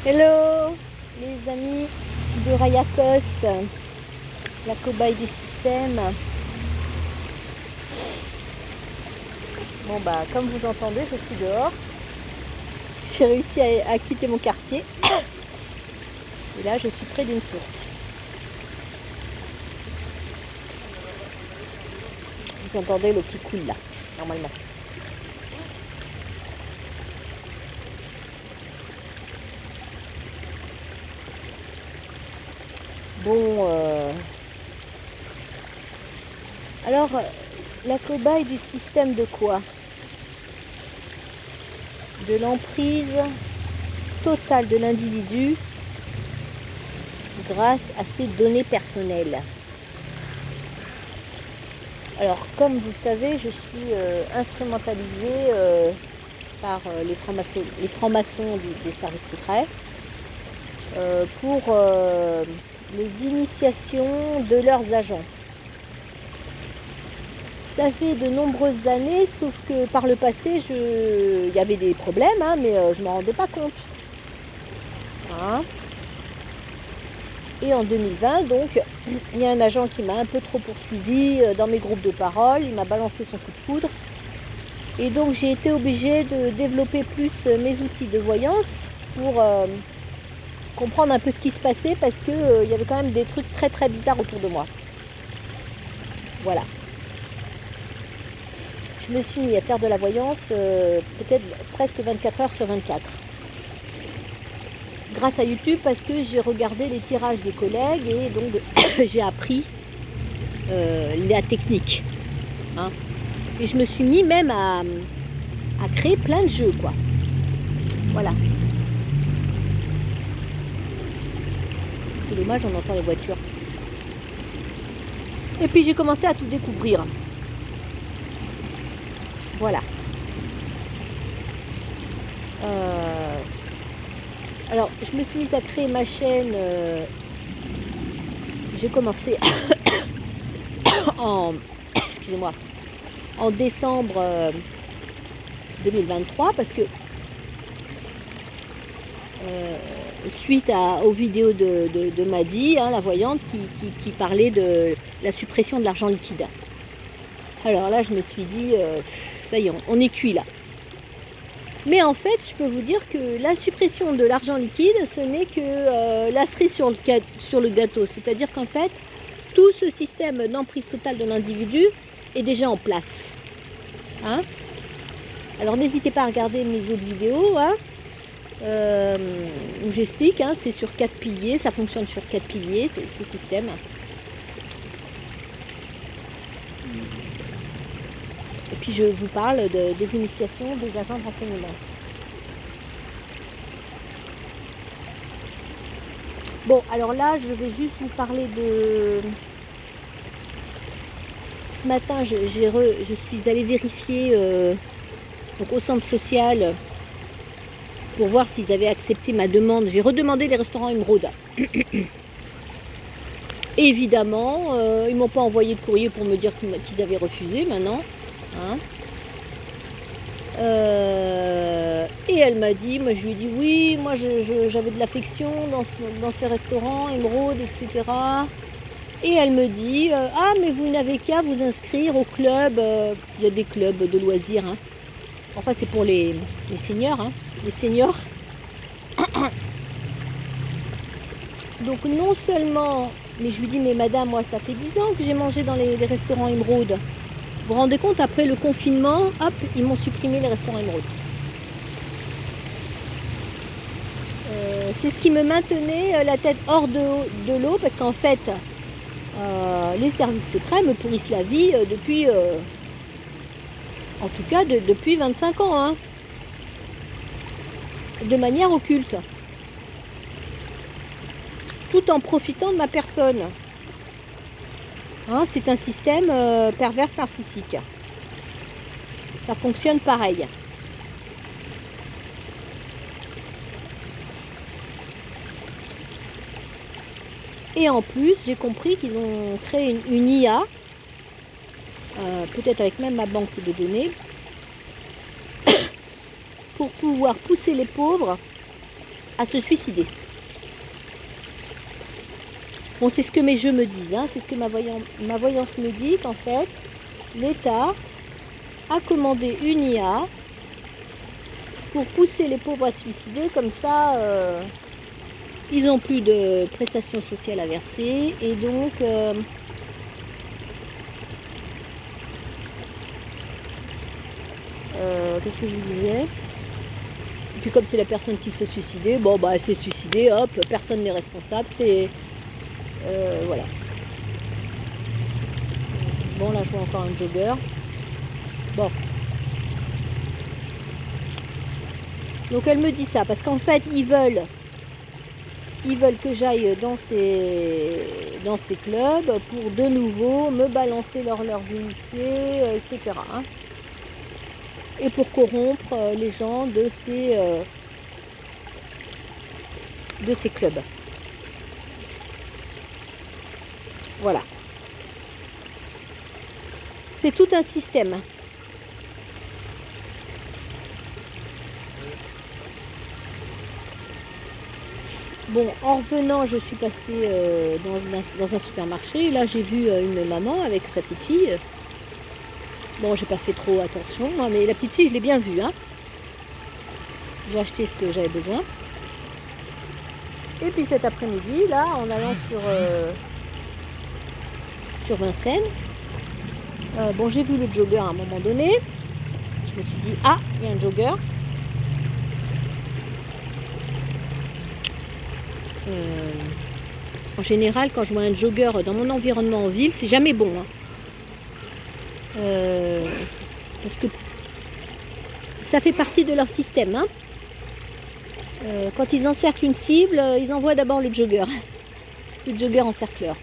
Hello les amis de Rayakos, la cobaye du système. Bon bah comme vous entendez, je suis dehors. J'ai réussi à quitter mon quartier. Et là je suis près d'une source. Vous entendez l'eau qui coule là, normalement. Bon, alors, la cobaye du système de quoi? De l'emprise totale de l'individu grâce à ses données personnelles. Alors, comme vous savez, je suis instrumentalisée par les francs-maçons des services secrets pour les initiations de leurs agents. Ça fait de nombreuses années, sauf que par le passé, il y avait des problèmes, hein, mais je ne m'en rendais pas compte. Hein. Et en 2020, donc, il y a un agent qui m'a un peu trop poursuivi dans mes groupes de parole. Il m'a balancé son coup de foudre. Et donc, j'ai été obligée de développer plus mes outils de voyance pour comprendre un peu ce qui se passait, parce qu'il y avait quand même des trucs très très bizarres autour de moi. Voilà. Je me suis mis à faire de la voyance peut-être presque 24 heures sur 24. Grâce à YouTube, parce que j'ai regardé les tirages des collègues et donc j'ai appris la technique. Hein. Et je me suis mis même à créer plein de jeux, quoi. Voilà. C'est dommage, on entend les voitures. Et puis j'ai commencé à tout découvrir. Voilà. Alors, je me suis mise à créer ma chaîne. J'ai commencé excusez-moi, en décembre 2023, parce que suite aux vidéos de Madi, hein, la voyante, qui parlait de la suppression de l'argent liquide. Alors là, je me suis dit, ça y est, on est cuit là. Mais en fait, je peux vous dire que la suppression de l'argent liquide, ce n'est que la cerise sur le gâteau. C'est-à-dire qu'en fait, tout ce système d'emprise totale de l'individu est déjà en place. Hein? Alors n'hésitez pas à regarder mes autres vidéos, hein, où j'explique, hein, c'est sur 4 piliers, ça fonctionne sur 4 piliers, ce système. Et puis je vous parle des initiations des agents de renseignement. Bon, alors là, je vais juste vous parler de... Ce matin, je suis allée vérifier donc au centre social pour voir s'ils avaient accepté ma demande. J'ai redemandé les restaurants Émeraude. Évidemment, ils ne m'ont pas envoyé de courrier pour me dire qu'ils avaient refusé maintenant. Hein. Et elle m'a dit, moi je lui ai dit oui, moi j'avais de l'affection dans ces restaurants, Émeraude, etc. Et elle me dit, ah mais vous n'avez qu'à vous inscrire au club, il y a des clubs de loisirs, hein. Enfin c'est pour les seniors, hein, les seniors. Donc non seulement, mais je lui dis, mais madame, moi ça fait 10 ans que j'ai mangé dans les restaurants Émeraude. Vous vous rendez compte, après le confinement, hop, ils m'ont supprimé les restaurants Émeraude. C'est ce qui me maintenait la tête hors de l'eau, parce qu'en fait, les services secrets me pourrissent la vie depuis, en tout cas depuis 25 ans, hein, de manière occulte, tout en profitant de ma personne. Hein, c'est un système perverse narcissique. Ça fonctionne pareil. Et en plus, j'ai compris qu'ils ont créé une IA, peut-être avec même ma banque de données, pour pouvoir pousser les pauvres à se suicider. Bon, c'est ce que mes jeux me disent, hein, c'est ce que ma voyance me dit, qu'en fait, l'État a commandé une IA pour pousser les pauvres à se suicider, comme ça, ils n'ont plus de prestations sociales à verser, et donc, qu'est-ce que je vous disais? Et puis comme c'est la personne qui s'est suicidée, bon bah elle s'est suicidée, hop, personne n'est responsable, c'est... voilà. Bon, là je vois encore un jogger. Bon. Donc elle me dit ça, parce qu'en fait ils veulent que j'aille dans ces clubs pour de nouveau me balancer leurs initiés, etc. Hein. Et pour corrompre les gens de ces clubs. Voilà. C'est tout un système. Bon, en revenant, je suis passée dans un supermarché. Et là, j'ai vu une maman avec sa petite fille. Bon, j'ai pas fait trop attention, moi, mais la petite fille, je l'ai bien vue. Hein. J'ai acheté ce que j'avais besoin. Et puis cet après-midi, là, en allant sur Vincennes, bon, j'ai vu le jogger à un moment donné. Je me suis dit, ah, il y a un jogger. En général, quand je vois un jogger dans mon environnement en ville, c'est jamais bon. Hein. Parce que ça fait partie de leur système. Hein. Quand ils encerclent une cible, ils envoient d'abord le jogger encercleur.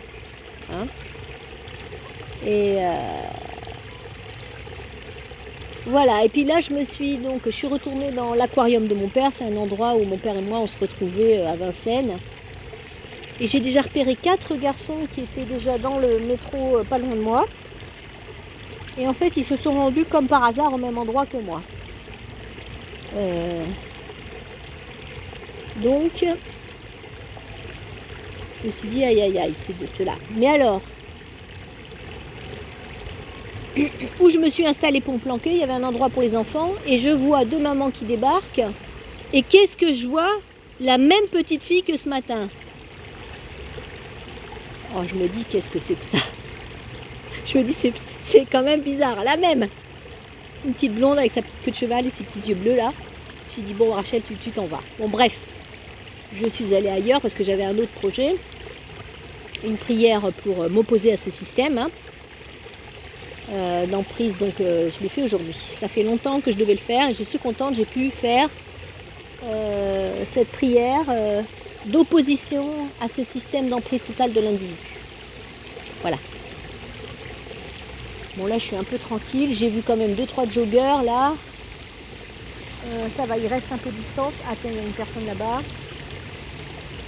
Hein. Et voilà, et puis là je suis retournée dans l'aquarium de mon père, c'est un endroit où mon père et moi on se retrouvait à Vincennes. Et j'ai déjà repéré 4 garçons qui étaient déjà dans le métro pas loin de moi. Et en fait ils se sont rendus comme par hasard au même endroit que moi. Donc je me suis dit aïe aïe aïe, c'est de cela. Mais alors, où je me suis installée pour me planquer, il y avait un endroit pour les enfants et je vois 2 mamans qui débarquent. Et qu'est-ce que je vois? La même petite fille que ce matin. Oh, je me dis, qu'est-ce que c'est que ça? Je me dis, c'est quand même bizarre. La même. Une petite blonde avec sa petite queue de cheval et ses petits yeux bleus là. J'ai dit, bon Rachel, tu t'en vas. Bon bref, je suis allée ailleurs parce que j'avais un autre projet. Une prière pour m'opposer à ce système. Hein. D'emprise, donc je l'ai fait aujourd'hui. Ça fait longtemps que je devais le faire et je suis contente, j'ai pu faire cette prière d'opposition à ce système d'emprise totale de l'individu. Voilà. Bon là je suis un peu tranquille, j'ai vu quand même 2-3 joggers là. Ça va, il reste un peu de distance. Ah tiens, il y a une personne là-bas.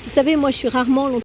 Vous savez, moi je suis rarement longtemps